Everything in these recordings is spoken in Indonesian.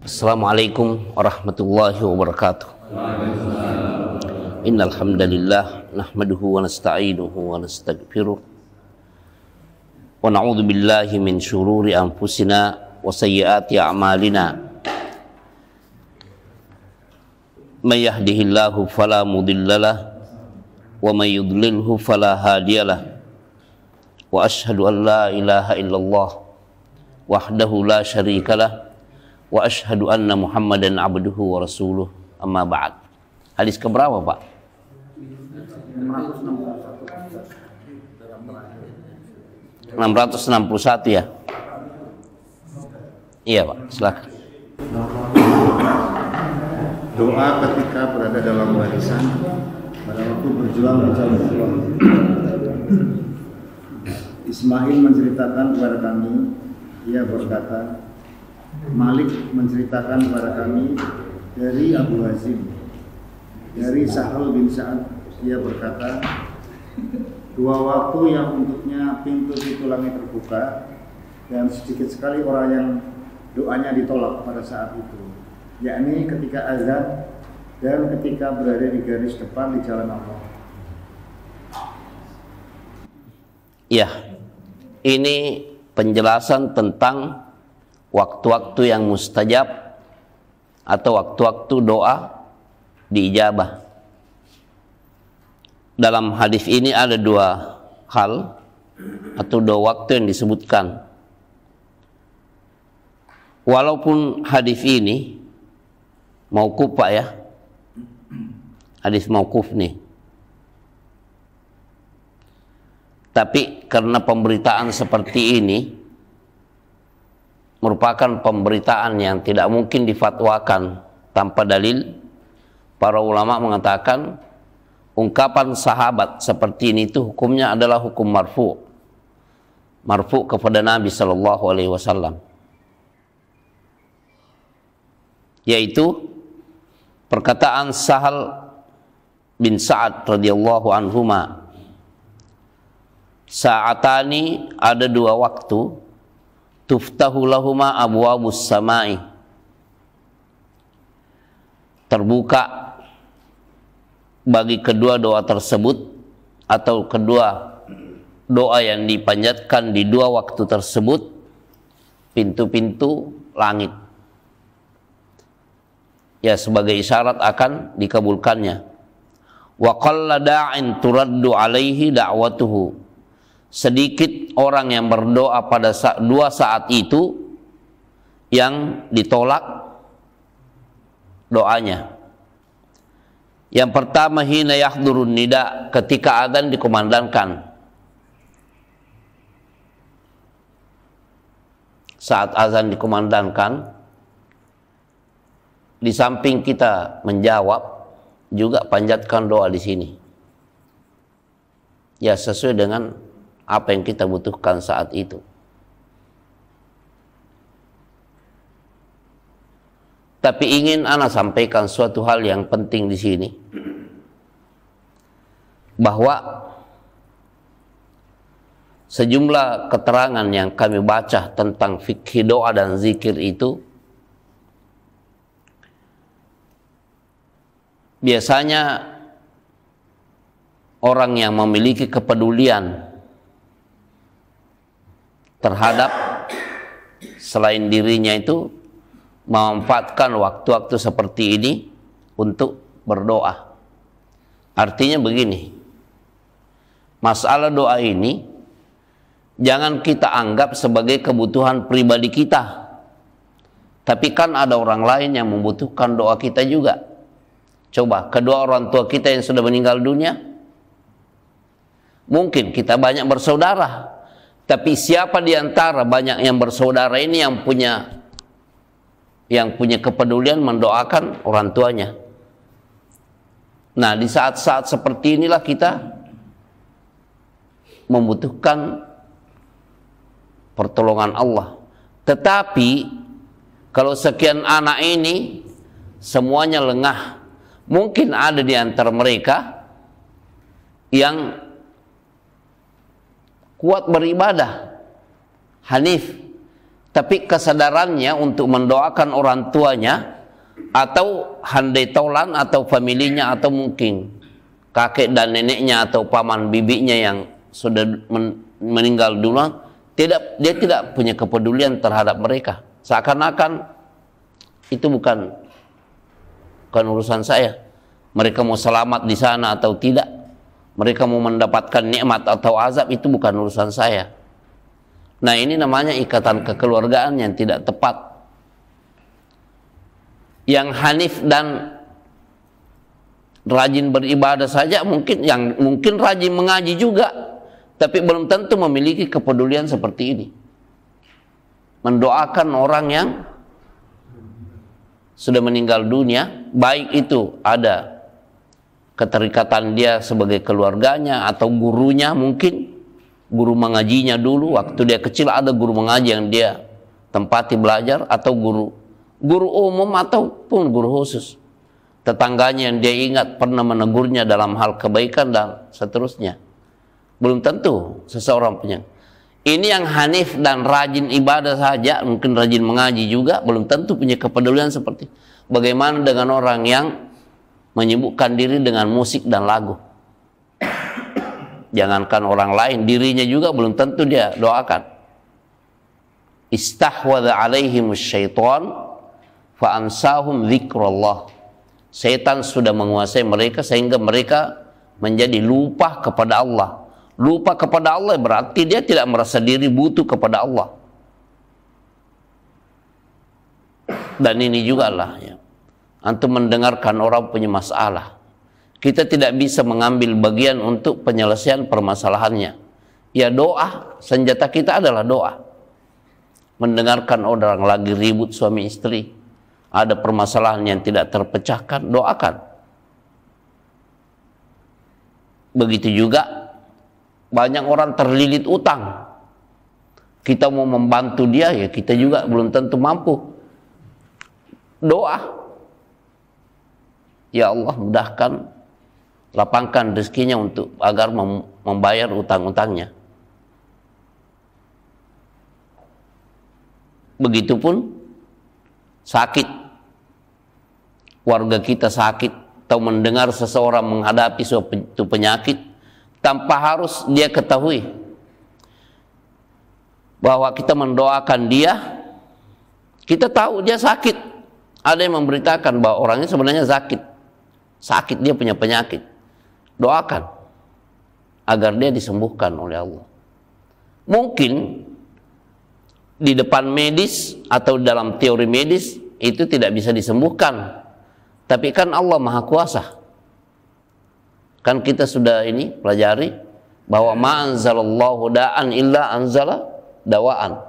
Assalamualaikum warahmatullahi wabarakatuh. Innal hamdalillah nahmaduhu wa nasta'inuhu wa nastaghfiruh wa na'udzu billahi min syururi anfusina wa sayyiati a'malina. May yahdihillahu fala mudhillalah wa may yudlilhu fala hadiyalah. Wa asyhadu an la ilaha illallah wahdahu la syarikalah wa asyhadu anna Muhammadan abduhu wa rasuluh, amma ba'd. Hadis keberapa, Pak? 661 ya? Iya, Pak, silakan. Doa ketika berada dalam barisan pada waktu berjuang bersama Allah. Ismail menceritakan kepada kami, ia berkata, Malik menceritakan kepada kami dari Abu Hazim, dari Sahal bin Sa'ad, ia berkata, dua waktu yang untuknya pintu-pintu langit terbuka dan sedikit sekali orang yang doanya ditolak pada saat itu, yakni ketika azan dan ketika berada di garis depan di jalan Allah. Ya, ini penjelasan tentang waktu-waktu yang mustajab atau waktu-waktu doa diijabah. Dalam hadis ini ada dua hal atau dua waktu yang disebutkan. Walaupun hadis ini mauquf, Pak, ya, hadis mauquf nih, tapi karena pemberitaan seperti ini merupakan pemberitaan yang tidak mungkin difatwakan tanpa dalil, para ulama mengatakan ungkapan sahabat seperti ini itu hukumnya adalah hukum marfu kepada Nabi Shallallahu Alaihi Wasallam, yaitu perkataan Sahal bin Sa'ad radhiyallahu anhuma, sa'atani, ada dua waktu, tuftahu lahuma abwabus samai, terbuka bagi kedua doa tersebut atau kedua doa yang dipanjatkan di dua waktu tersebut pintu-pintu langit, ya, sebagai isyarat akan dikabulkannya. Wa qalla da'in turaddu alaihi da'watuhu, sedikit orang yang berdoa pada dua saat itu yang ditolak doanya. Yang pertama, hina yahdurun nida, ketika adzan dikumandangkan. Saat azan dikumandangkan, di samping kita menjawab, juga panjatkan doa di sini. Ya, sesuai dengan apa yang kita butuhkan saat itu. Tapi ingin ana sampaikan suatu hal yang penting di sini, bahwa sejumlah keterangan yang kami baca tentang fikih doa dan zikir itu biasanya orang yang memiliki kepedulian terhadap selain dirinya itu memanfaatkan waktu-waktu seperti ini untuk berdoa. Artinya begini, masalah doa ini jangan kita anggap sebagai kebutuhan pribadi kita, tapi kan ada orang lain yang membutuhkan doa kita juga. Coba, kedua orang tua kita yang sudah meninggal dunia, mungkin kita banyak bersaudara, tapi siapa di antara banyak yang bersaudara ini yang punya kepedulian mendoakan orang tuanya? Nah, di saat-saat seperti inilah kita membutuhkan pertolongan Allah. Tetapi kalau sekian anak ini semuanya lengah, mungkin ada di antara mereka yang kuat beribadah, hanif, tapi kesadarannya untuk mendoakan orang tuanya atau handai taulan atau familinya atau mungkin kakek dan neneknya atau paman bibinya yang sudah meninggal duluan, dia tidak punya kepedulian terhadap mereka. Seakan-akan itu bukan urusan saya. Mereka mau selamat di sana atau tidak, mereka mau mendapatkan nikmat atau azab, itu bukan urusan saya. Nah, ini namanya ikatan kekeluargaan yang tidak tepat. Yang hanif dan rajin beribadah saja mungkin rajin mengaji juga, tapi belum tentu memiliki kepedulian seperti ini. Mendoakan orang yang sudah meninggal dunia, baik itu ada keterikatan dia sebagai keluarganya atau gurunya, mungkin guru mengajinya dulu waktu dia kecil, ada guru mengaji yang dia tempati belajar, atau guru umum ataupun guru khusus, tetangganya yang dia ingat pernah menegurnya dalam hal kebaikan dan seterusnya. Belum tentu seseorang punya. Ini yang hanif dan rajin ibadah saja, mungkin rajin mengaji juga, belum tentu punya kepedulian seperti. Bagaimana dengan orang yang menyibukkan diri dengan musik dan lagu? Jangankan orang lain, dirinya juga belum tentu dia doakan. Istahwadha alaihimus syaitan fa ansahum dzikrullah. Setan sudah menguasai mereka sehingga mereka menjadi lupa kepada Allah. Lupa kepada Allah berarti dia tidak merasa diri butuh kepada Allah. Dan ini juga lah ya, antum mendengarkan orang punya masalah, kita tidak bisa mengambil bagian untuk penyelesaian permasalahannya. Ya doa, senjata kita adalah doa. Mendengarkan orang lagi ribut suami istri, ada permasalahan yang tidak terpecahkan, doakan. Begitu juga banyak orang terlilit utang, kita mau membantu dia, ya kita juga belum tentu mampu. Doa, ya Allah mudahkan, lapangkan rezekinya untuk agar membayar utang-utangnya. Begitupun sakit, warga kita sakit, atau mendengar seseorang menghadapi suatu penyakit, tanpa harus dia ketahui bahwa kita mendoakan dia, kita tahu dia sakit. Ada yang memberitakan bahwa orangnya sebenarnya sakit, dia punya penyakit. Doakan agar dia disembuhkan oleh Allah. Mungkin di depan medis atau dalam teori medis itu tidak bisa disembuhkan, tapi kan Allah Maha Kuasa. Kan kita sudah ini pelajari bahwa ma'anzalallahu da'an illa anzala dawaan.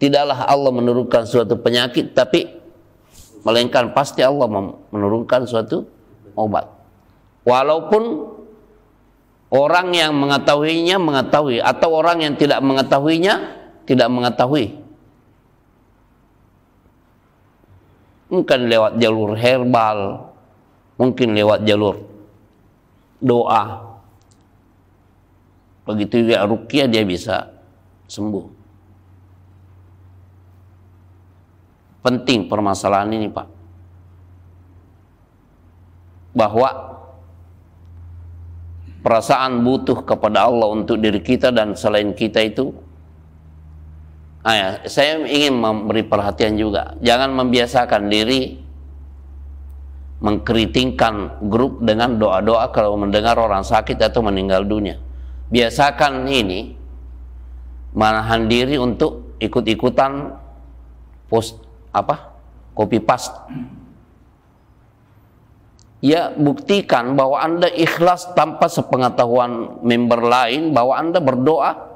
Tidaklah Allah menurunkan suatu penyakit, tapi melainkan pasti Allah menurunkan suatu obat. Walaupun orang yang mengetahuinya mengetahui, atau orang yang tidak mengetahuinya tidak mengetahui. Mungkin lewat jalur herbal, mungkin lewat jalur doa. Begitu juga ruqyah, dia bisa sembuh. Penting permasalahan ini, Pak, bahwa perasaan butuh kepada Allah untuk diri kita dan selain kita itu, saya ingin memberi perhatian juga. Jangan membiasakan diri mengkeritingkan grup dengan doa-doa kalau mendengar orang sakit atau meninggal dunia. Biasakan ini, menahan diri untuk ikut-ikutan copy paste. Ya, buktikan bahwa Anda ikhlas tanpa sepengetahuan member lain, bahwa Anda berdoa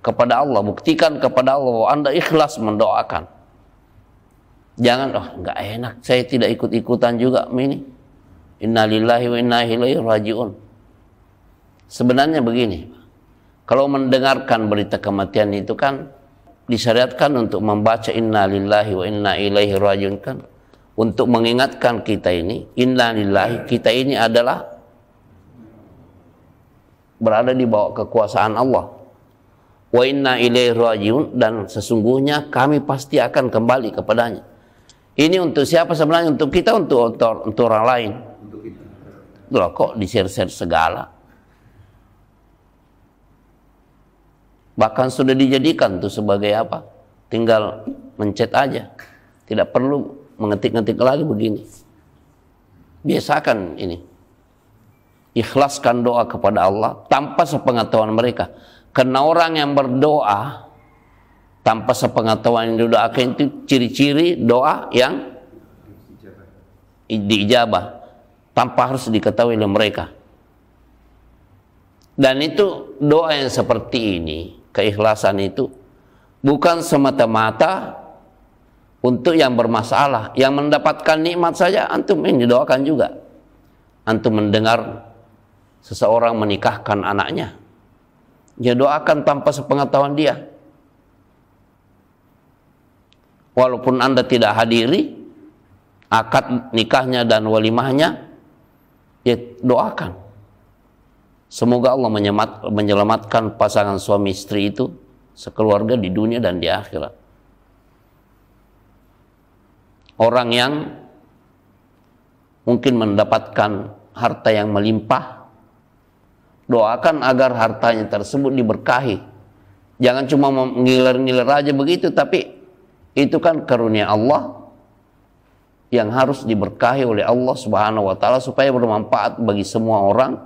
kepada Allah. Buktikan kepada Allah bahwa Anda ikhlas mendoakan. Jangan, nggak enak, saya tidak ikut-ikutan juga ini. Innalillahi wa inna ilaihi rajiun. Sebenarnya begini, kalau mendengarkan berita kematian itu kan disyariatkan untuk membaca innalillahi wa inna ilaihi rajiun, kan untuk mengingatkan kita ini, innalillahi, kita ini adalah berada di bawah kekuasaan Allah. wa inna ilaihi rajiun, dan sesungguhnya kami pasti akan kembali kepadanya. Ini untuk siapa sebenarnya? Untuk kita, untuk orang lain. Untuk kita. Loh, kok di-share-share segala? Bahkan sudah dijadikan tuh sebagai apa? Tinggal mencet aja. Tidak perlu mengetik-ngetik lagi begini. Biasakan ini. Ikhlaskan doa kepada Allah tanpa sepengetahuan mereka. Karena orang yang berdoa tanpa sepengetahuan yang didoakan itu ciri-ciri doa yang diijabah tanpa harus diketahui oleh mereka. Dan itu doa yang seperti ini, keikhlasan itu bukan semata-mata untuk yang bermasalah. Yang mendapatkan nikmat saja antum ini didoakan juga. Antum mendengar seseorang menikahkan anaknya, ya doakan tanpa sepengetahuan dia. Walaupun Anda tidak hadiri akad nikahnya dan walimahnya, ya doakan. Semoga Allah menyelamatkan pasangan suami istri itu sekeluarga di dunia dan di akhirat. Orang yang mungkin mendapatkan harta yang melimpah, doakan agar hartanya tersebut diberkahi. Jangan cuma ngiler-ngiler aja begitu, tapi itu kan karunia Allah yang harus diberkahi oleh Allah Subhanahu wa taala supaya bermanfaat bagi semua orang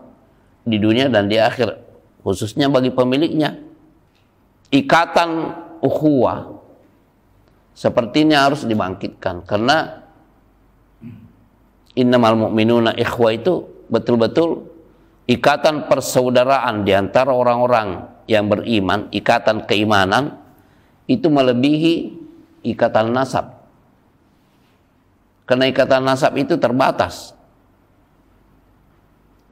di dunia dan di akhirat, khususnya bagi pemiliknya. Ikatan ukhuwah sepertinya harus dibangkitkan, karena innamal mu'minuna ikhwah itu betul-betul ikatan persaudaraan di antara orang-orang yang beriman. Ikatan keimanan itu melebihi ikatan nasab, karena ikatan nasab itu terbatas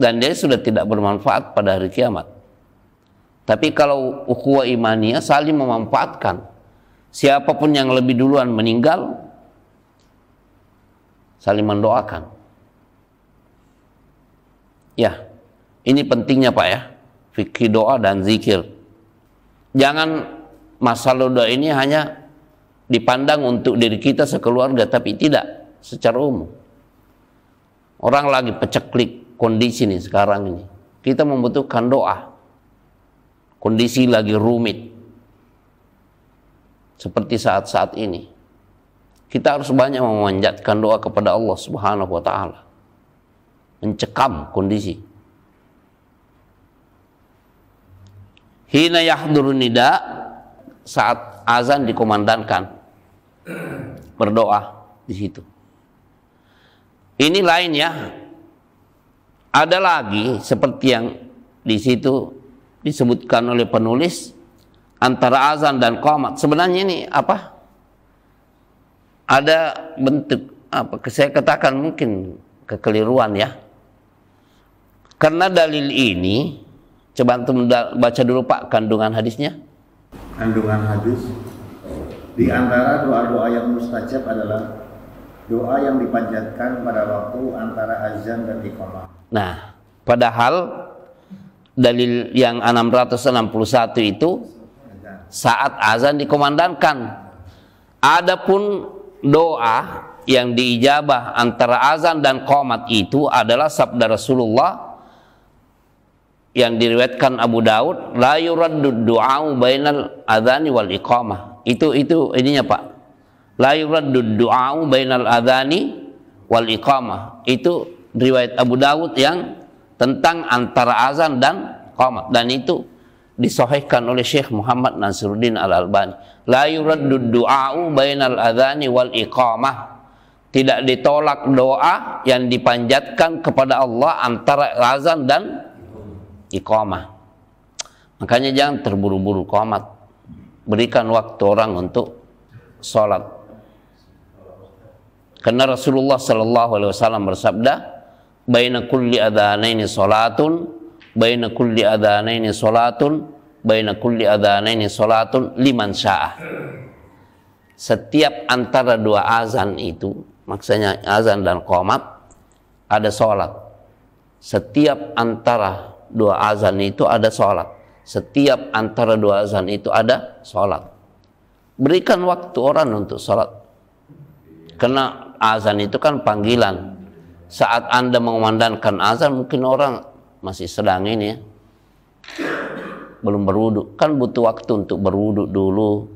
dan dia sudah tidak bermanfaat pada hari kiamat. Tapi kalau ukhuwah imaniyah saling memanfaatkan, siapapun yang lebih duluan meninggal saling mendoakan. Ya, ini pentingnya Pak ya, fikih doa dan zikir. Jangan masalah doa ini hanya dipandang untuk diri kita sekeluarga, tapi tidak secara umum. Orang lagi peceklik kondisi nih sekarang ini, kita membutuhkan doa. Kondisi lagi rumit seperti saat-saat ini, kita harus banyak memanjatkan doa kepada Allah Subhanahu wa taala, mencekam kondisi. Hina yahdurun nida, saat azan dikumandangkan, berdoa di situ. Ini lain ya. Ada lagi seperti yang di situ disebutkan oleh penulis, antara azan dan qomat. Sebenarnya ini apa? Ada bentuk apa? Saya katakan mungkin kekeliruan ya. Karena dalil ini, coba antum baca dulu Pak kandungan hadisnya. Kandungan hadis, di antara doa-doa yang mustajab adalah doa yang dipanjatkan pada waktu antara azan dan iqamah. Nah, padahal dalil yang 661 itu saat azan dikumandangkan. Adapun doa yang diijabah antara azan dan qomat itu adalah sabda Rasulullah yang diriwayatkan Abu Daud, la yuraddu du'a'u bainal adzani wal iqamah. Itu ininya Pak. La yuraddu du'a'u bainal adzani wal iqamah. Itu riwayat Abu Daud yang tentang antara azan dan qomat, dan itu disahihkan oleh Syekh Muhammad Nasiruddin Al-Albani. La yuraddu du'a'u bainal adzani wal iqamah. Tidak ditolak doa yang dipanjatkan kepada Allah antara azan dan iqamah. Makanya jangan terburu-buru qomat. Berikan waktu orang untuk sholat. Karena Rasulullah sallallahu alaihi wasallam bersabda, baina kulli adzanaini salatun, baina kulli adzanaini salatun, baina kulli adzanaini salatun liman syaa'a. Setiap antara dua azan itu, maksudnya azan dan qomat, ada sholat. Setiap antara dua azan itu ada sholat. setiap antara dua azan itu ada sholat. Berikan waktu orang untuk sholat. Karena azan itu kan panggilan. Saat Anda mengumandangkan azan, mungkin orang masih sedang ini ya, belum berwudu. Kan butuh waktu untuk berwudu dulu.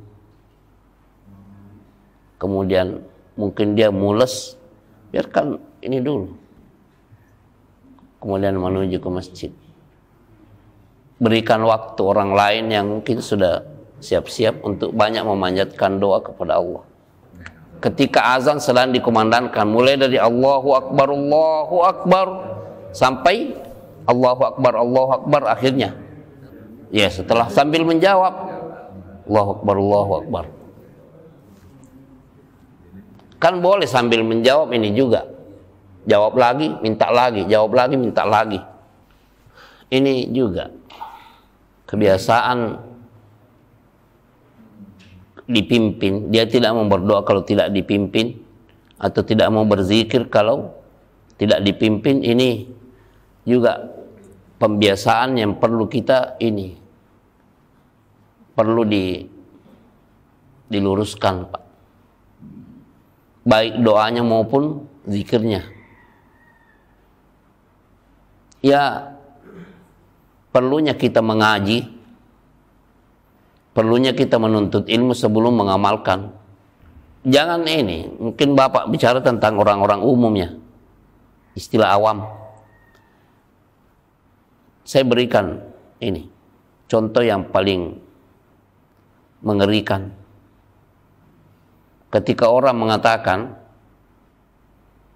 Kemudian mungkin dia mules, biarkan ini dulu. Kemudian menuju ke masjid. Berikan waktu orang lain yang mungkin sudah siap-siap untuk banyak memanjatkan doa kepada Allah. Ketika azan sedang dikumandangkan, mulai dari Allahu Akbar sampai Allahu Akbar akhirnya. Ya, setelah sambil menjawab Allahu Akbar. Kan boleh sambil menjawab ini juga. Jawab lagi, minta lagi, jawab lagi, minta lagi. Ini juga kebiasaan dipimpin. Dia tidak mau berdoa kalau tidak dipimpin, atau tidak mau berzikir kalau tidak dipimpin. Ini juga pembiasaan yang perlu kita perlu diluruskan, Pak. Baik doanya maupun zikirnya. Ya, perlunya kita mengaji, perlunya kita menuntut ilmu sebelum mengamalkan. Jangan ini, mungkin Bapak bicara tentang orang-orang umumnya, istilah awam. Saya berikan ini contoh yang paling mengerikan. Ketika orang mengatakan,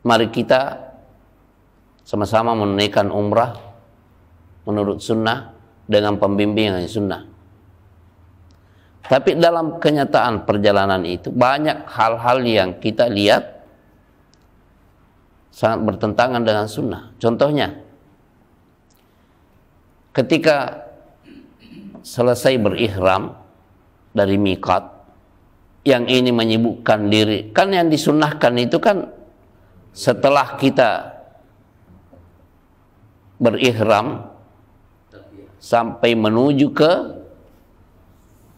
mari kita sama-sama menunaikan umrah menurut sunnah dengan pembimbingan sunnah. Tapi dalam kenyataan perjalanan itu banyak hal-hal yang kita lihat sangat bertentangan dengan sunnah. Contohnya, ketika selesai berihram dari miqat, yang ini menyibukkan diri, kan yang disunnahkan itu kan setelah kita berihram sampai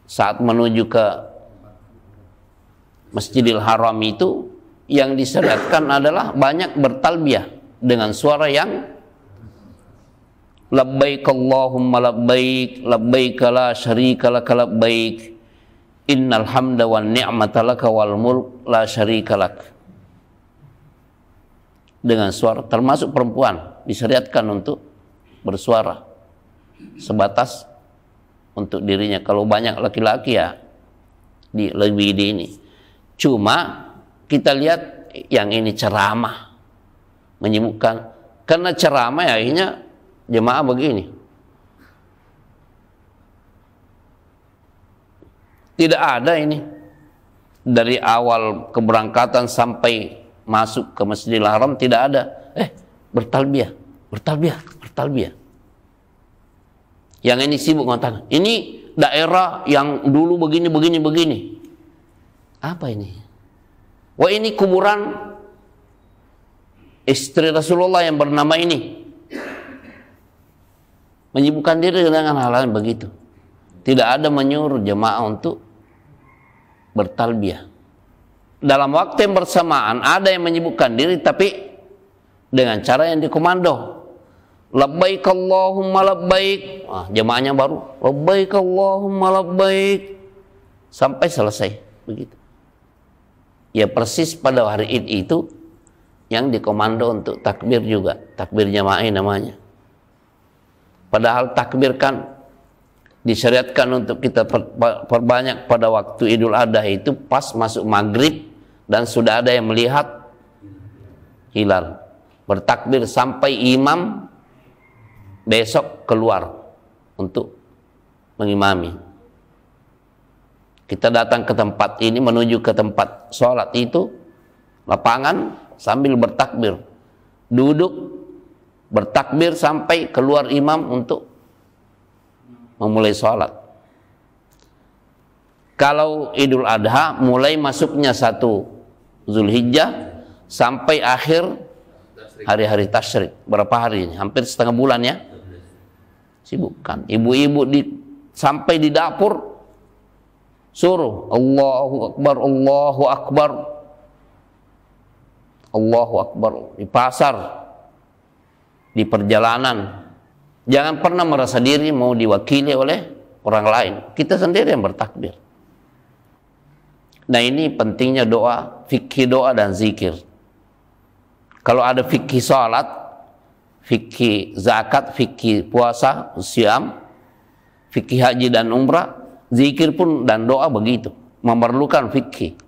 saat menuju ke Masjidil Haram itu, yang disyariatkan adalah banyak bertalbiyah dengan suara yang labbaik Allahumma labbaik, labbaik la syarika laka labbaik, innal hamda wan ni'mata laka wal mulk la syarika lak. Dengan suara, termasuk perempuan disyariatkan untuk bersuara sebatas untuk dirinya. Kalau banyak laki-laki ya lebih di ini. Cuma kita lihat yang ini ceramah menyibukkan. Karena ceramah ya akhirnya jemaah begini. Tidak ada ini dari awal keberangkatan sampai masuk ke Masjidil Haram tidak ada bertalbiyah. Yang ini sibuk mengatakan, ini daerah yang dulu begini. Apa ini? Wah, ini kuburan istri Rasulullah yang bernama ini. Menyibukkan diri dengan hal-hal begitu. Tidak ada menyuruh jemaah untuk bertalbiyah. Dalam waktu yang bersamaan ada yang menyibukkan diri tapi dengan cara yang dikomando. Labbaik Allahumma labbaik. Jemaahnya baru labbaik Allahumma labbaik sampai selesai begitu. Ya, persis pada hari Id itu yang dikomando untuk takbir juga, takbir jamaah namanya. Padahal takbir kan disyariatkan untuk kita perbanyak pada waktu Idul Adha itu pas masuk maghrib dan sudah ada yang melihat hilal. Bertakbir sampai imam besok keluar untuk mengimami. Kita datang ke tempat ini, menuju ke tempat sholat itu, lapangan, sambil bertakbir. Duduk, bertakbir sampai keluar imam untuk memulai sholat. Kalau Idul Adha, mulai masuknya 1 Zulhijjah sampai akhir hari-hari tasyrik. Berapa hari ini? Hampir setengah bulan ya. Sibukkan. Ibu-ibu di Sampai di dapur suruh Allahu Akbar, Allahu Akbar, Allahu Akbar. Di pasar, di perjalanan, jangan pernah merasa diri mau diwakili oleh orang lain. Kita sendiri yang bertakbir. Nah, ini pentingnya doa, fikih doa dan zikir. Kalau ada fikih salat, fikih zakat, fikih puasa, siam, fikih haji dan umrah, zikir pun dan doa begitu, memerlukan fikih.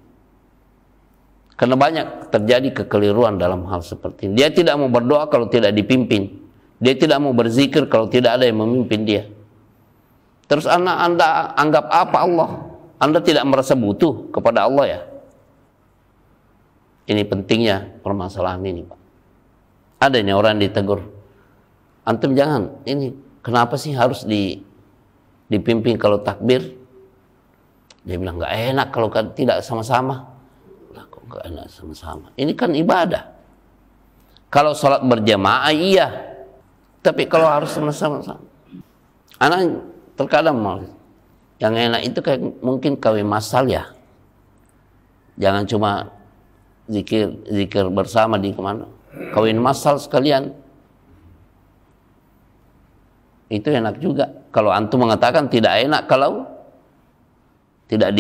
Karena banyak terjadi kekeliruan dalam hal seperti ini. Dia tidak mau berdoa kalau tidak dipimpin. Dia tidak mau berzikir kalau tidak ada yang memimpin dia. Terus Anda anggap apa Allah? Anda tidak merasa butuh kepada Allah ya? Ini pentingnya permasalahan ini, Pak. Adanya orang ditegur, antum jangan, ini kenapa sih harus dipimpin kalau takbir? Dia bilang nggak enak kalau tidak sama-sama. Lah, kok nggak enak sama-sama? Ini kan ibadah. Kalau sholat berjamaah iya, tapi kalau harus sama-sama, anak terkadang yang enak itu kayak mungkin kawin masal ya. Jangan cuma zikir bersama di kemana, kawin masal sekalian, itu enak juga. Kalau antum mengatakan tidak enak kalau tidak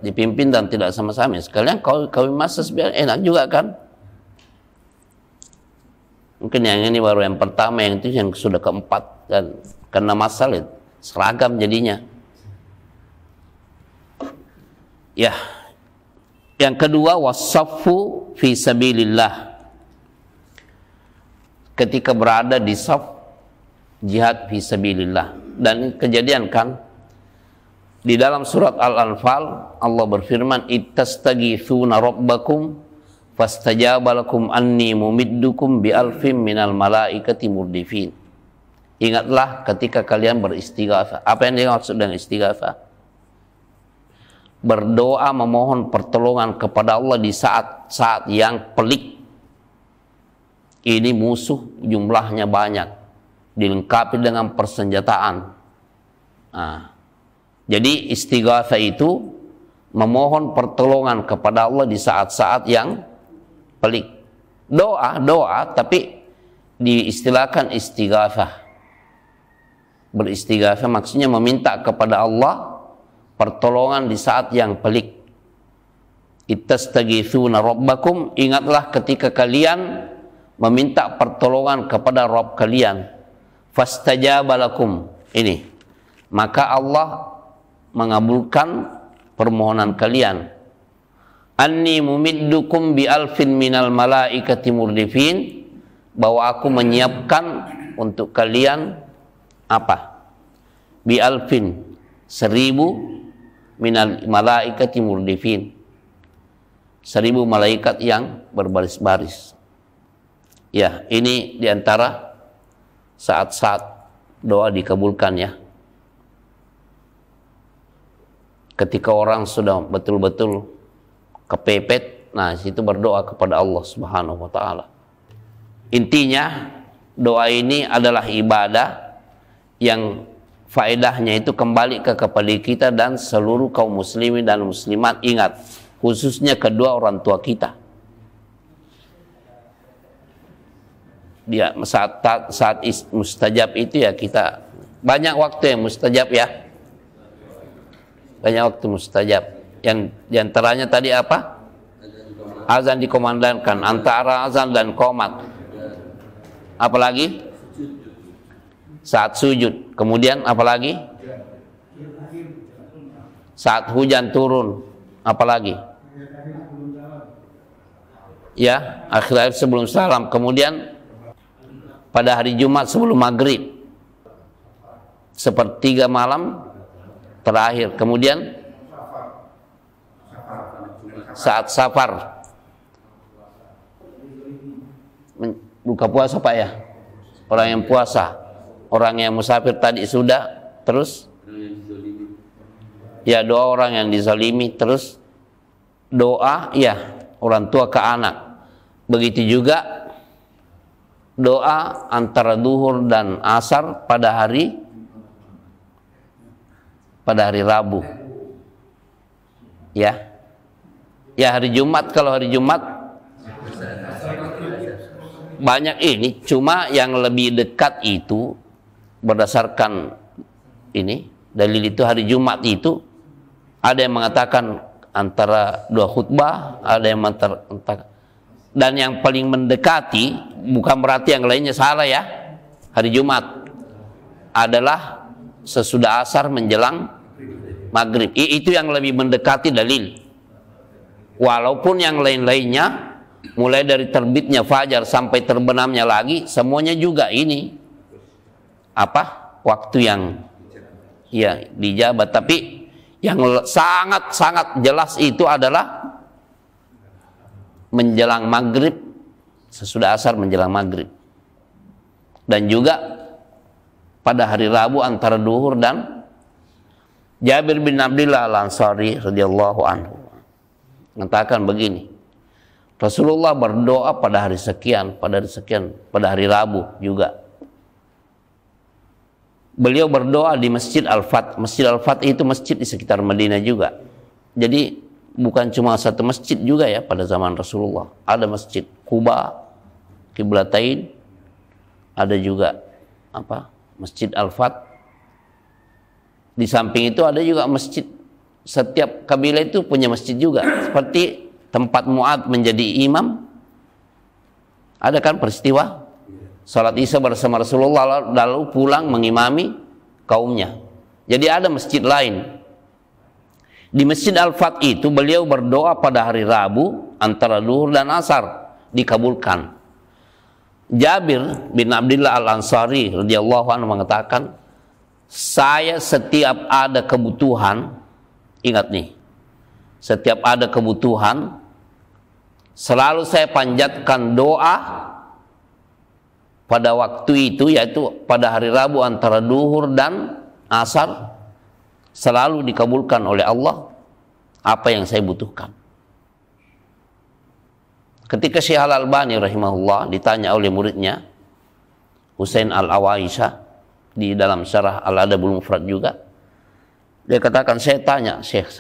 dipimpin dan tidak sama-sama, sekalian kawin masal biar enak juga kan. Mungkin yang ini baru yang pertama, yang itu yang sudah keempat, dan karena masal itu seragam jadinya. Ya. Yang kedua, wasaffu fi sabilillah. Ketika berada di saf jihad fi sabilillah. Dan kejadian kan di dalam surat Al-Anfal Allah berfirman, ittastaghitsuna rabbakum fastajaba lakum anni mumiddukum bi alfin minal malaikati murdifin. Ingatlah ketika kalian beristighatsah. Apa yang dimaksud dengan istighatsah? Berdoa memohon pertolongan kepada Allah di saat-saat yang pelik. Ini musuh jumlahnya banyak, dilengkapi dengan persenjataan. Nah, jadi istighatsah itu memohon pertolongan kepada Allah di saat-saat yang pelik. Doa, tapi diistilahkan istighatsah. Beristighatsah maksudnya meminta kepada Allah pertolongan di saat yang pelik. Ittastaghitsuna rabbakum, ingatlah ketika kalian meminta pertolongan kepada Rabb kalian. Fastajaba lakum, ini maka Allah mengabulkan permohonan kalian. Anni mumiddukum bi alfin minal malaikati murdifin, bahwa aku menyiapkan untuk kalian apa? Bi alfin, 1000 minal malaikati murdifin, 1000 malaikat yang berbaris-baris. Ya, ini diantara saat-saat doa dikabulkan ya. Ketika orang sudah betul-betul kepepet, nah situ berdoa kepada Allah Subhanahu wa taala. Intinya doa ini adalah ibadah yang faedahnya itu kembali kepada kita dan seluruh kaum muslimin dan muslimat. Ingat, khususnya kedua orang tua kita. Dia saat mustajab itu ya, kita banyak waktu yang mustajab ya. Banyak waktu mustajab. Yang diantaranya tadi apa? Azan dikomandangkan, antara azan dan qomat. Apalagi? Saat sujud. Kemudian apalagi? Saat hujan turun. Apalagi? Ya, akhir sebelum salam. Kemudian pada hari Jumat sebelum maghrib, sepertiga malam terakhir. Kemudian saat safar, buka puasa Pak ya, orang yang puasa, orang yang musafir tadi sudah. Terus ya doa orang yang dizalimi, terus doa ya orang tua ke anak. Begitu juga doa antara duhur dan asar pada hari pada hari Rabu. Ya. Ya hari Jumat, kalau hari Jumat banyak ini, cuma yang lebih dekat itu berdasarkan ini dalil itu hari Jumat itu ada yang mengatakan antara 2 khutbah, ada yang dan yang paling mendekati, bukan berarti yang lainnya salah ya, hari Jumat adalah sesudah asar menjelang maghrib. Itu yang lebih mendekati dalil. Walaupun yang lain-lainnya mulai dari terbitnya fajar sampai terbenamnya lagi semuanya juga ini apa? Waktu yang ya dijabat, tapi yang sangat-sangat jelas itu adalah menjelang maghrib, sesudah asar menjelang maghrib, dan juga pada hari Rabu antara duhur dan Jabir bin Abdullah Al-Ansari radhiyallahu anhu mengatakan begini, Rasulullah berdoa pada hari sekian, pada hari Rabu juga. Beliau berdoa di Masjid Al-Fat. Masjid Al-Fat itu masjid di sekitar Madinah juga. Jadi bukan cuma satu masjid juga ya pada zaman Rasulullah. Ada Masjid Quba, Qiblatain, ada juga apa? Masjid Al-Fat. Di samping itu ada juga masjid. Setiap kabilah itu punya masjid juga. Seperti tempat Mu'ad menjadi imam. Ada kan peristiwa salat Isya bersama Rasulullah lalu pulang mengimami kaumnya. Jadi ada masjid lain. Di Masjid Al-Fat itu beliau berdoa pada hari Rabu antara duhur dan asar, dikabulkan. Jabir bin Abdullah Al-Ansari radhiyallahu anhu mengatakan, saya setiap ada kebutuhan, ingat nih, setiap ada kebutuhan selalu saya panjatkan doa pada waktu itu, yaitu pada hari Rabu antara duhur dan asar, selalu dikabulkan oleh Allah apa yang saya butuhkan. Ketika Syekh Al-Albani rahimahullah ditanya oleh muridnya Husain Al-Awaisha di dalam syarah Al-Adabul Mufrad juga, dia katakan, saya tanya Syekh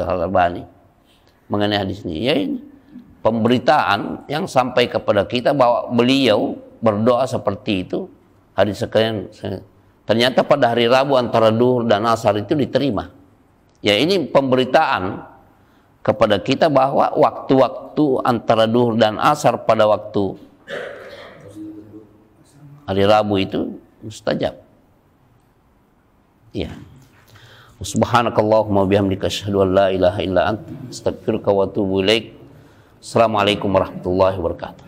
Al-Albani mengenai hadis ini. Ya ini pemberitaan yang sampai kepada kita bahwa beliau berdoa seperti itu hari sekian. Ternyata pada hari Rabu antara duhur dan asar itu diterima. Ya ini pemberitaan kepada kita bahwa waktu-waktu antara duhur dan asar pada waktu hari Rabu itu mustajab. Ya. Subhanakallahumma bihamdika asyhadu an la ilaha illa anta astaghfiruka wa atubu ilaik. Assalamualaikum warahmatullahi wabarakatuh.